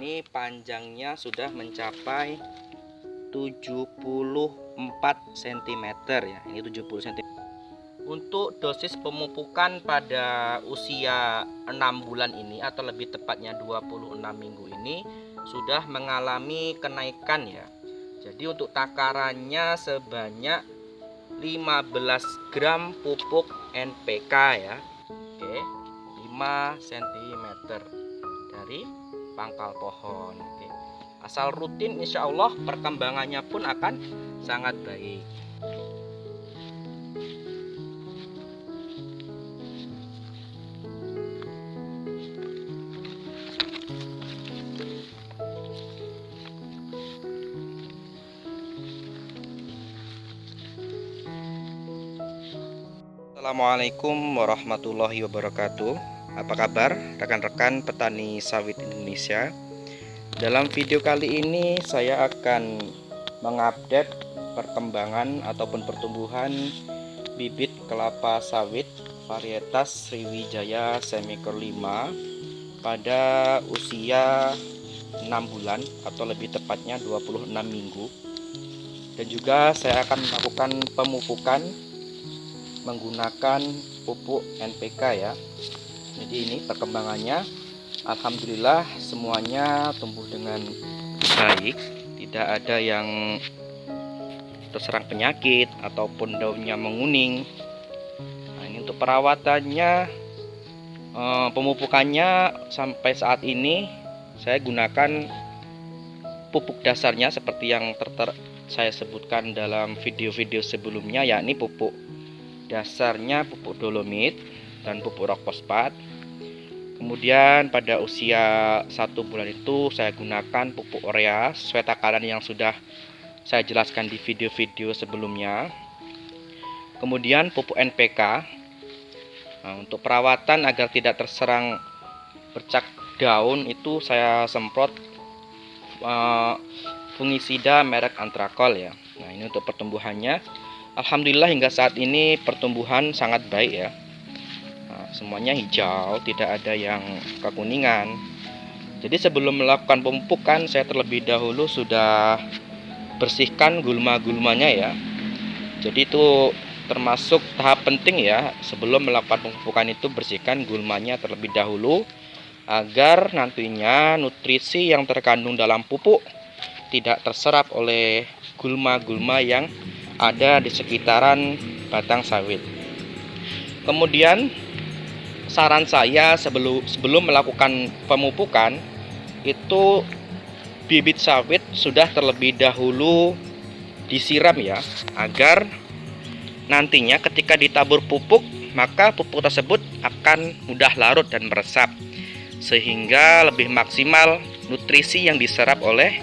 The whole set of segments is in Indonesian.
ini panjangnya sudah mencapai 74 cm ya. Ini 70 cm. Untuk dosis pemupukan pada usia 6 bulan ini atau lebih tepatnya 26 minggu ini sudah mengalami kenaikan ya. Jadi untuk takarannya sebanyak 15 gram pupuk NPK ya. Oke, 5 cm dari pangkal pohon. Oke. Asal rutin, insya Allah perkembangannya pun akan sangat baik. Assalamualaikum warahmatullahi wabarakatuh. Apa kabar rekan-rekan petani sawit Indonesia? Dalam video kali ini saya akan mengupdate perkembangan ataupun pertumbuhan bibit kelapa sawit varietas Sriwijaya Semikor 5 pada usia 6 bulan atau lebih tepatnya 26 minggu. Dan juga saya akan melakukan pemupukan menggunakan pupuk NPK ya. Jadi ini perkembangannya, alhamdulillah semuanya tumbuh dengan baik, tidak ada yang terserang penyakit ataupun daunnya menguning. Nah, ini untuk perawatannya, pemupukannya sampai saat ini saya gunakan pupuk dasarnya seperti yang saya sebutkan dalam video-video sebelumnya, yakni pupuk dasarnya pupuk dolomit dan pupuk rock fosfat. Kemudian pada usia 1 bulan itu saya gunakan pupuk urea sesuai takaran yang sudah saya jelaskan di video-video sebelumnya. Kemudian pupuk NPK. Nah, untuk perawatan agar tidak terserang bercak daun itu saya semprot fungisida merek Antrakol ya. Nah, ini untuk pertumbuhannya. Alhamdulillah hingga saat ini pertumbuhan sangat baik ya. Nah, semuanya hijau, tidak ada yang kekuningan. Jadi sebelum melakukan pemupukan saya terlebih dahulu sudah bersihkan gulma-gulmanya ya. Jadi itu termasuk tahap penting ya, sebelum melakukan pemupukan itu bersihkan gulmanya terlebih dahulu agar nantinya nutrisi yang terkandung dalam pupuk tidak terserap oleh gulma-gulma yang ada di sekitaran batang sawit. Kemudian saran saya sebelum melakukan pemupukan itu bibit sawit sudah terlebih dahulu disiram ya, agar nantinya ketika ditabur pupuk maka pupuk tersebut akan mudah larut dan meresap sehingga lebih maksimal nutrisi yang diserap oleh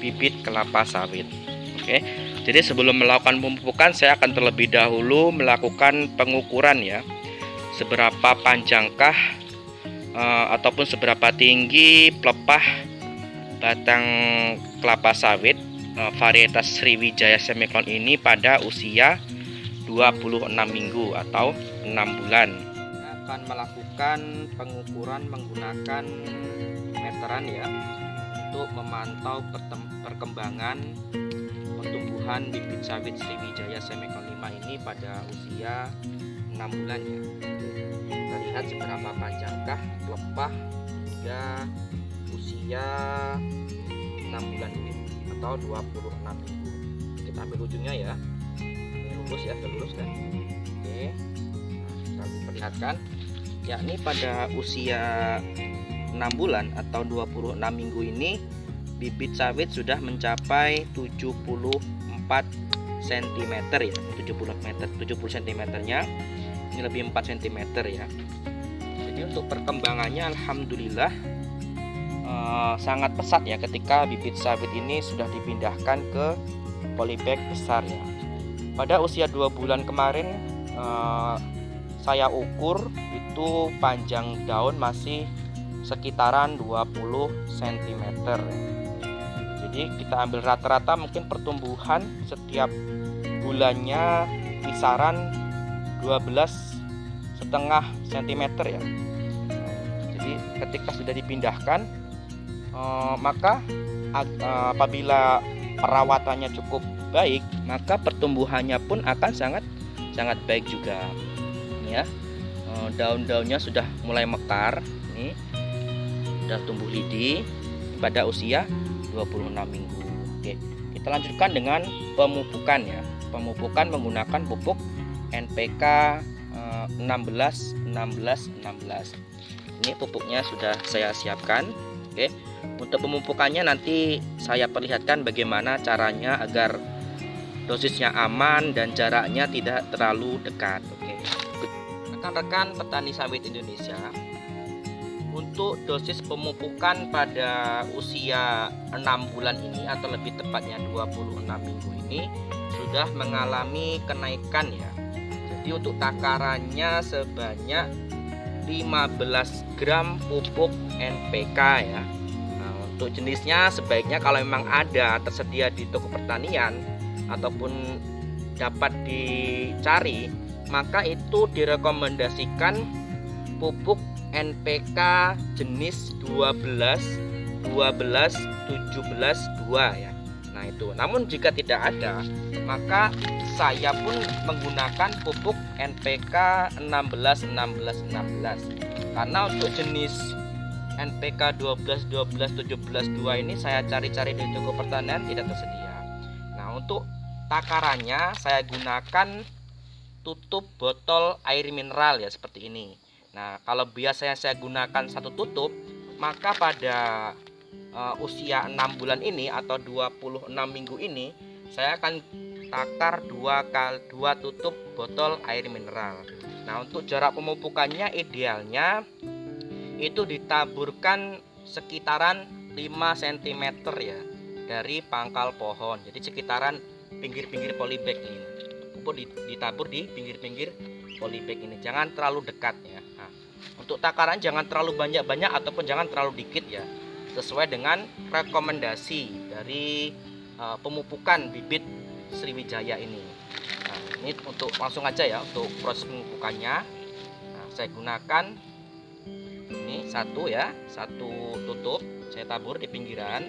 bibit kelapa sawit. Oke. Jadi sebelum melakukan pemupukan saya akan terlebih dahulu melakukan pengukuran ya, seberapa panjangkah ataupun seberapa tinggi pelepah batang kelapa sawit varietas Sriwijaya Semikon ini pada usia 26 minggu atau 6 bulan. Saya akan melakukan pengukuran menggunakan meteran ya, untuk memantau perkembangan pertumbuhan bibit sawit Sriwijaya Semikon 5 ini pada usia 6 bulan ya. Kita lihat seberapa panjangkah pelepah hingga usia 6 bulan ini atau 26 minggu. Kita ambil ujungnya ya. Ini lurus ya, lurus kan. Oke. Nah, kita perlihatkan yakni pada usia 6 bulan atau 26 minggu ini bibit sawit sudah mencapai 74 cm ya, 70 cm nya ini lebih 4 cm ya. Jadi untuk perkembangannya alhamdulillah sangat pesat ya ketika bibit sawit ini sudah dipindahkan ke polybag besar ya. Pada usia 2 bulan kemarin saya ukur itu panjang daun masih sekitaran 20 cm. Jadi kita ambil rata-rata mungkin pertumbuhan setiap bulannya kisaran 12,5 cm ya. Jadi ketika sudah dipindahkan Maka apabila perawatannya cukup baik, maka pertumbuhannya pun akan sangat sangat baik juga. Ini ya, daun-daunnya sudah mulai mekar. Ini sudah tumbuh lidi pada usia 26 minggu. Oke, kita lanjutkan dengan pemupukan ya. Pemupukan menggunakan pupuk NPK 16 16 16. Ini pupuknya sudah saya siapkan. Oke, untuk pemupukannya nanti saya perlihatkan bagaimana caranya agar dosisnya aman dan jaraknya tidak terlalu dekat. Oke, rekan-rekan petani sawit Indonesia, untuk dosis pemupukan pada usia 6 bulan ini atau lebih tepatnya 26 minggu ini sudah mengalami kenaikan ya. Jadi untuk takarannya sebanyak 15 gram pupuk NPK ya. Nah, untuk jenisnya sebaiknya kalau memang ada tersedia di toko pertanian ataupun dapat dicari, maka itu direkomendasikan pupuk NPK jenis 12 12 17 2 ya. Nah itu. Namun jika tidak ada, maka saya pun menggunakan pupuk NPK 16 16 16. Karena untuk jenis NPK 12 12 17 2 ini saya cari-cari di toko pertanian tidak tersedia. Nah, untuk takarannya saya gunakan tutup botol air mineral ya seperti ini. Nah, kalau biasanya saya gunakan satu tutup, maka pada usia 6 bulan ini atau 26 minggu ini saya akan takar 2 tutup botol air mineral. Nah, untuk jarak pemupukannya idealnya itu ditaburkan sekitaran 5 cm ya dari pangkal pohon. Jadi sekitaran pinggir-pinggir polybag ini. Pupuk ditabur di pinggir-pinggir polybag ini. Jangan terlalu dekat ya. Nah, untuk takaran jangan terlalu banyak-banyak ataupun jangan terlalu dikit ya. Sesuai dengan rekomendasi dari pemupukan bibit Sriwijaya ini. Nah, ini untuk langsung aja ya untuk proses pemupukannya. Nah, saya gunakan ini satu tutup saya tabur di pinggiran.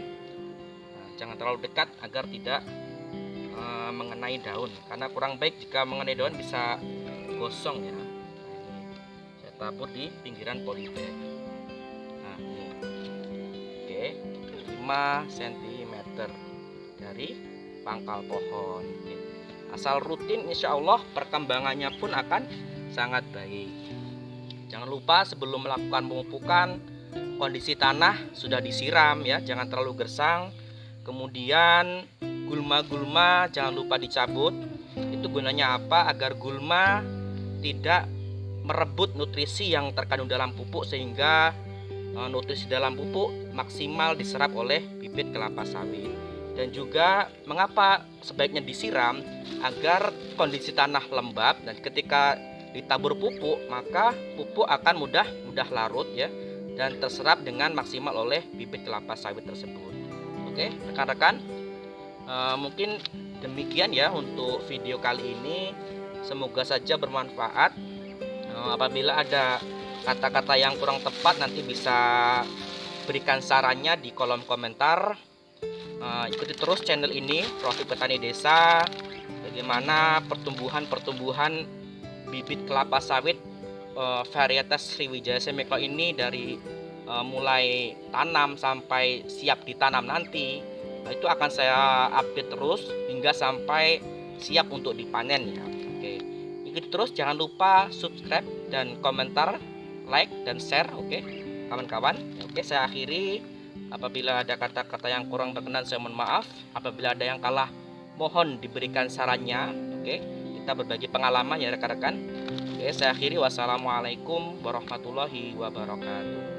Nah, jangan terlalu dekat agar tidak mengenai daun, karena kurang baik jika mengenai daun bisa gosong ya. Nah, ini saya tabur di pinggiran polybag. Nah, ini. Oke, 5 cm dari pangkal pohon. Oke. Asal rutin, insya Allah perkembangannya pun akan sangat baik. Jangan lupa sebelum melakukan pemupukan, kondisi tanah sudah disiram ya, jangan terlalu gersang. Kemudian gulma-gulma jangan lupa dicabut. Itu gunanya apa? Agar gulma tidak merebut nutrisi yang terkandung dalam pupuk, sehingga nutrisi dalam pupuk maksimal diserap oleh bibit kelapa sawit. Dan juga mengapa sebaiknya disiram? Agar kondisi tanah lembab dan ketika ditabur pupuk, maka pupuk akan mudah larut ya dan terserap dengan maksimal oleh bibit kelapa sawit tersebut. Oke, rekan-rekan, mungkin demikian ya untuk video kali ini. Semoga saja bermanfaat. Apabila ada kata-kata yang kurang tepat, nanti bisa berikan sarannya di kolom komentar. Ikuti terus channel ini, Profil Petani Desa, bagaimana pertumbuhan bibit kelapa sawit varietas Sriwijaya Semeklo ini dari mulai tanam sampai siap ditanam nanti. Nah, itu akan saya update terus hingga sampai siap untuk dipanen ya. Oke, ikuti terus, jangan lupa subscribe dan komentar, like dan share. Oke, kawan-kawan. Oke, saya akhiri. Apabila ada kata-kata yang kurang berkenan, saya mohon maaf. Apabila ada yang kalah, mohon diberikan sarannya. Oke, kita berbagi pengalaman ya rekan-rekan. Oke, saya akhiri. Wassalamualaikum warahmatullahi wabarakatuh.